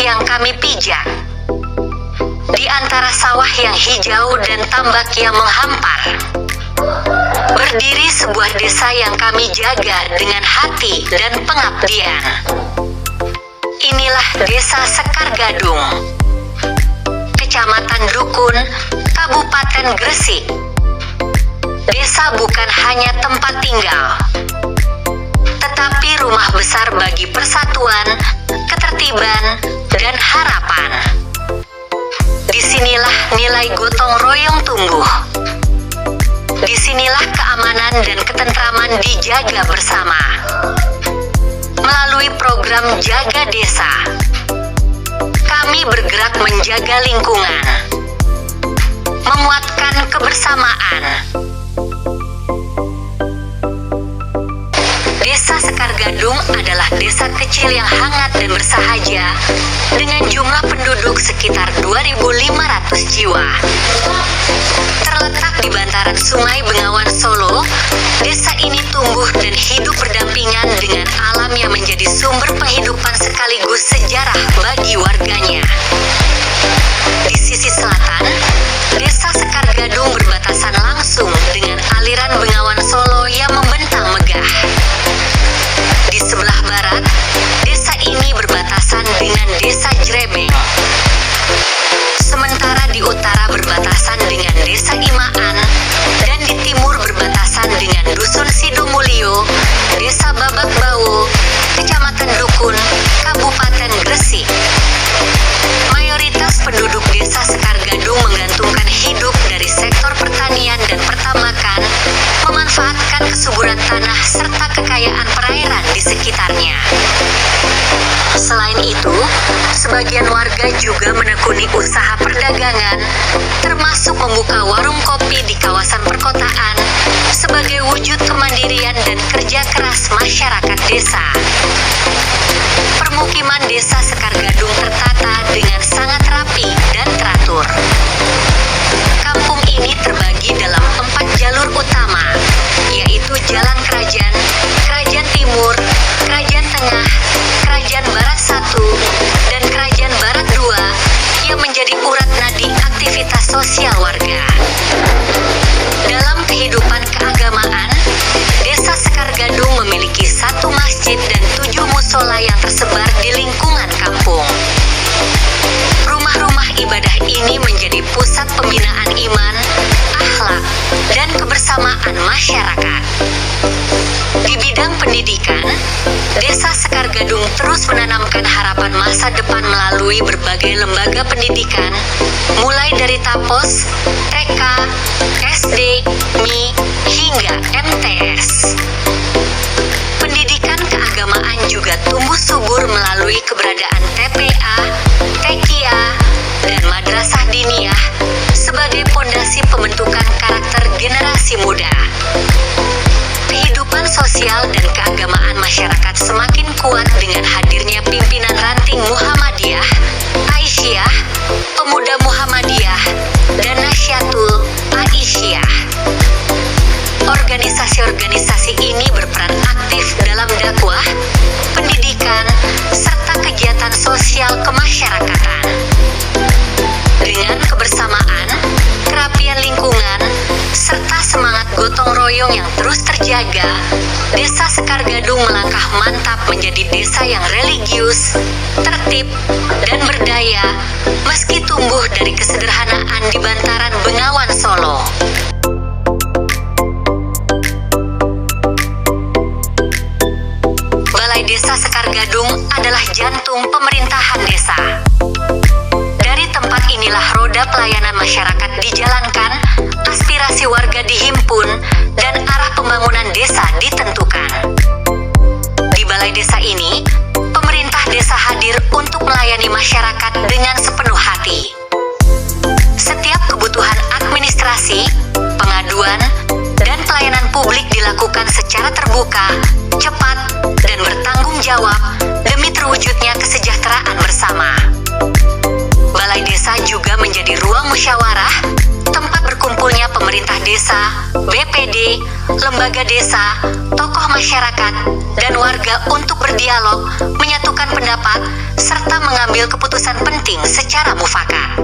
yang kami pijak. Di antara sawah yang hijau dan tambak yang menghampar, berdiri sebuah desa yang kami jaga dengan hati dan pengabdian. Inilah Desa Sekar Gadung, Kecamatan Dukun, Kabupaten Gresik. Desa bukan hanya tempat tinggal, tetapi rumah besar bagi persatuan, ketertiban, dan harapan. Disinilah nilai gotong royong tumbuh. Disinilah keamanan dan ketentraman dijaga bersama. Melalui program Jaga Desa, kami bergerak menjaga lingkungan, menguatkan kebersamaan. Desa Sekar Gadung adalah desa kecil yang hangat dan bersahaja dengan jumlah penduduk sekitar 2.500 jiwa. Terletak di bantaran Sungai Bengawan Solo, desa ini tumbuh dan hidup berdampingan dengan alam yang menjadi sumber penghidupan sekaligus sejarah bagi warganya. Di sisi selatan, Desa Sekar Gadung berbatasan langsung dengan aliran Bengawan Solo yang membentang megah. Di sebelah barat, desa ini berbatasan dengan Desa Jrebeng. Sementara di utara berbatasan dengan Desa Imaan, dan di timur berbatasan dengan Dusun Sidomulyo, Desa Babak Bawo, Kecamatan Dukun, Kabupaten Gresik. Mayoritas penduduk Desa Sekar Gadung menggantungkan hidup dari sektor pertanian dan pertambakan, memanfaatkan kesuburan tanah serta kekayaan perairan di sekitarnya. Selain itu, sebagian warga juga menekuni usaha perdagangan, termasuk membuka warung kopi di kawasan perkotaan, sebagai wujud kemandirian dan kerja keras masyarakat desa. Permukiman Desa Sekar Gadung tertata dengan sangat rapi dan teratur. Kampung ini terbagi dalam 4 jalur utama, yaitu Jalan Kerajaan, Kerajaan Timur, Kerajaan Tengah, Kerajaan Barat 1, dan Kerajaan Barat 2, yang menjadi urat nadi aktivitas sosial warga. Dalam kehidupan keagamaan, Desa Sekar Gadung memiliki 1 masjid dan 7 musola yang tersebar di lingkungan kampung. Rumah-rumah ibadah ini menjadi pusat pembinaan iman, akhlak, dan kebersamaan masyarakat. Di bidang pendidikan, Desa Sekar Gadung terus menanamkan harapan masa depan melalui berbagai lembaga pendidikan, mulai dari TAPOS, TK, SD, MI, hingga MTS. Pendidikan keagamaan juga tumbuh subur melalui keberadaan TPA, TKIA, dan Madrasah Diniyah sebagai pondasi pembentukan karakter generasi muda. Kehidupan sosial dan keagamaan masyarakat semakin kuat dengan hadirnya pimpinan ranting Muhammadiyah, Aisyah, Pemuda Muhammadiyah, dan Nasyatul Aisyah. Organisasi-organisasi ini berperan aktif dalam dakwah, pendidikan, serta kegiatan sosial kemasyarakatan. Dengan kebersamaan, kerapian lingkungan, serta semangat gotong royong yang terus terjaga, Desa Sekar Gadung melangkah mantap menjadi desa yang religius, tertib, dan berdaya, meski tumbuh dari kesederhanaan di bantaran Bengawan Solo. Balai Desa Sekar Gadung adalah jantung pemerintahan desa. Dari tempat inilah roda pelayanan masyarakat dijalankan, aspirasi warga dihimpun, dan arah pembangunan desa ditentukan. Di balai desa ini, pemerintah desa hadir untuk melayani masyarakat dengan sepenuh hati. Setiap kebutuhan administrasi, pengaduan, dan pelayanan publik dilakukan secara terbuka, cepat, dan bertanggung jawab demi terwujudnya kesejahteraan bersama. Balai desa juga menjadi ruang musyawarah, tempat berkumpulnya pemerintah desa, BPD, lembaga desa, tokoh masyarakat, dan warga untuk berdialog, menyatukan pendapat, serta mengambil keputusan penting secara mufakat.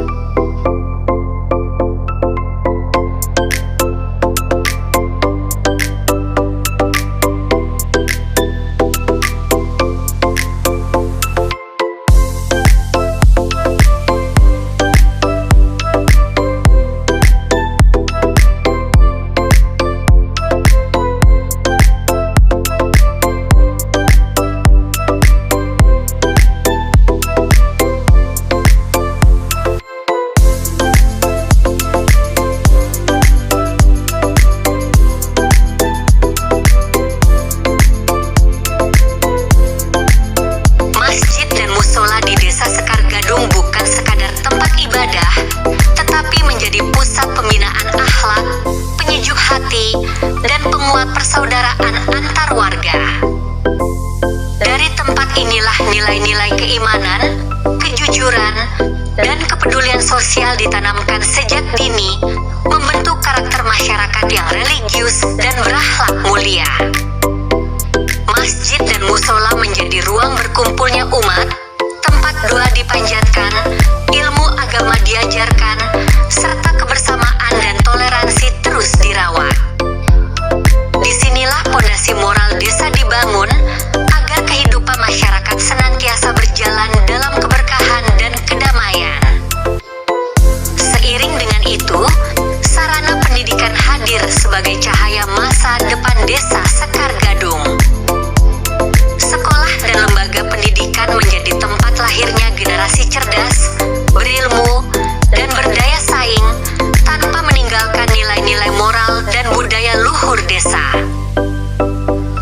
Dan penguat persaudaraan antar warga. Dari tempat inilah nilai-nilai keimanan, kejujuran, dan kepedulian sosial ditanamkan sejak dini, membentuk karakter masyarakat yang religius dan berakhlak mulia. Masjid dan musola menjadi ruang berkumpulnya umat, tempat doa dipanjatkan, ilmu agama diajarkan, serta kebersamaan dan toleransi terus dirawat. Disinilah pondasi moral desa dibangun agar kehidupan masyarakat senantiasa berjalan dalam keberkahan dan kedamaian. Seiring dengan itu, sarana pendidikan hadir sebagai cahaya masa depan desa Sekar Gadung. Sekolah dan lembaga pendidikan menjadi tempat lahirnya generasi cerdas, berilmu, dan berdaya saing tanpa meninggalkan nilai-nilai moral dan budaya luhur desa.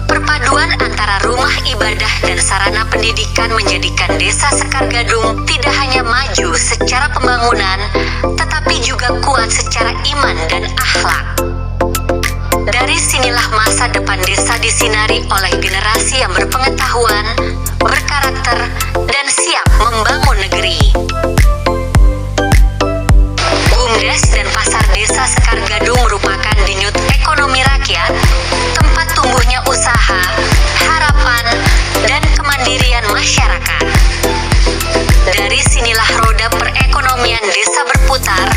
Perpaduan antara rumah ibadah dan sarana pendidikan menjadikan desa Sekar Gadung tidak hanya maju secara pembangunan, tetapi juga kuat secara iman dan akhlak. Dari sinilah masa depan desa disinari oleh generasi yang berpengetahuan, berkarakter, dan siap membangun negeri. BUMDes dan Pasar Desa Sekar Gadung merupakan denyut ekonomi rakyat, tempat tumbuhnya usaha, harapan, dan kemandirian masyarakat. Dari sinilah roda perekonomian desa berputar,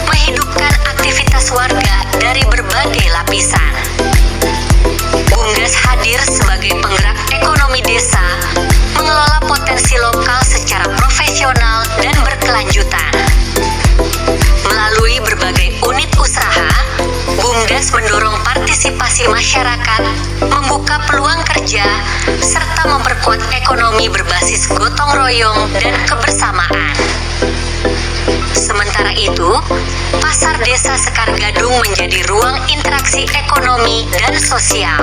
menghidupkan aktivitas warga dari berbagai lapisan. BUMDes hadir sebagai penggerak ekonomi desa, mengelola potensi lokal secara profesional dan berkelanjutan. Melalui berbagai unit usaha, BUMDes mendorong partisipasi masyarakat, membuka peluang kerja, serta memperkuat ekonomi berbasis gotong royong dan kebersamaan. Sementara itu, Pasar Desa Sekar Gadung menjadi ruang interaksi ekonomi dan sosial.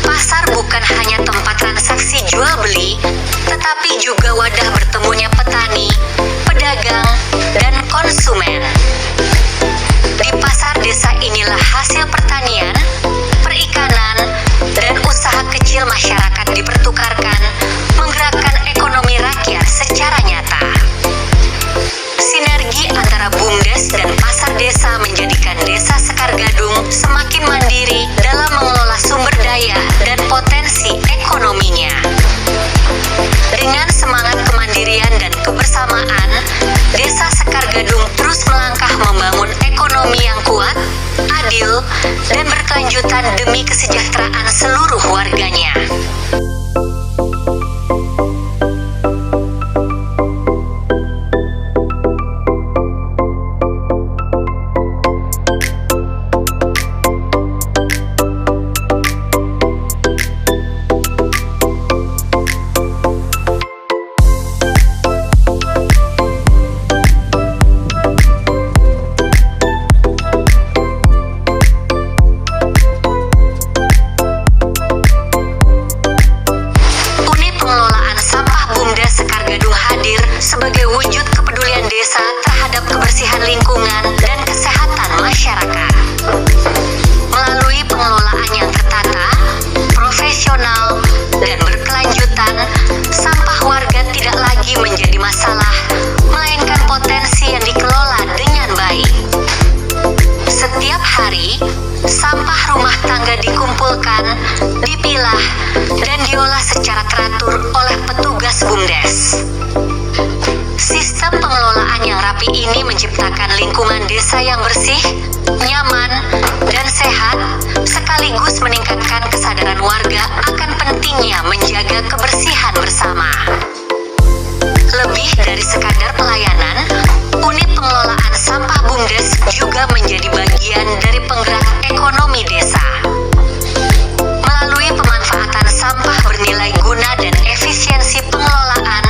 Pasar bukan hanya tempat transaksi jual beli, tetapi juga wadah bertemunya petani, pedagang, dan konsumen. Di pasar desa inilah hasil pertanian, perikanan, dan usaha kecil masyarakat dipertukarkan, menggerakkan ekonomi rakyat secara nyata. Sinergi antara BUMDes dan pasar desa menjadikan desa Sekar Gadung semakin mandiri dalam mengelola sumber daya dan potensi ekonominya. Dengan semangat kemandirian dan kebersamaan, desa Sekar Gadung terus melangkah membangun ekonomi yang kuat, adil, dan berkelanjutan demi kesejahteraan seluruh warganya. secara teratur oleh petugas BUMDes. Sistem pengelolaan yang rapi ini menciptakan lingkungan desa yang bersih, nyaman, dan sehat, sekaligus meningkatkan kesadaran warga akan pentingnya menjaga kebersihan bersama. Lebih dari sekadar pelayanan, unit pengelolaan sampah BUMDes juga menjadi bagian dari penggerak ekonomi desa. Melalui pemanfaatan sampah bernilai guna dan efisiensi pengelolaan,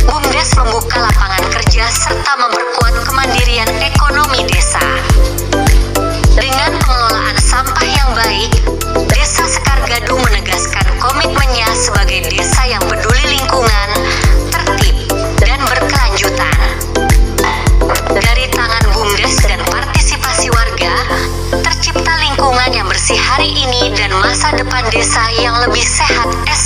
BUMDes membuka lapangan kerja serta memperkuat kemandirian ekonomi desa. Dengan pengelolaan sampah yang baik, Desa Sekar Gadung menegaskan komitmennya sebagai desa yang peduli lingkungan, tertib, dan berkelanjutan. Dari tangan BUMDes dan partisipasi warga, tercipta lingkungan yang bersih hari ini dan masa depan desa yang lebih sehat esok.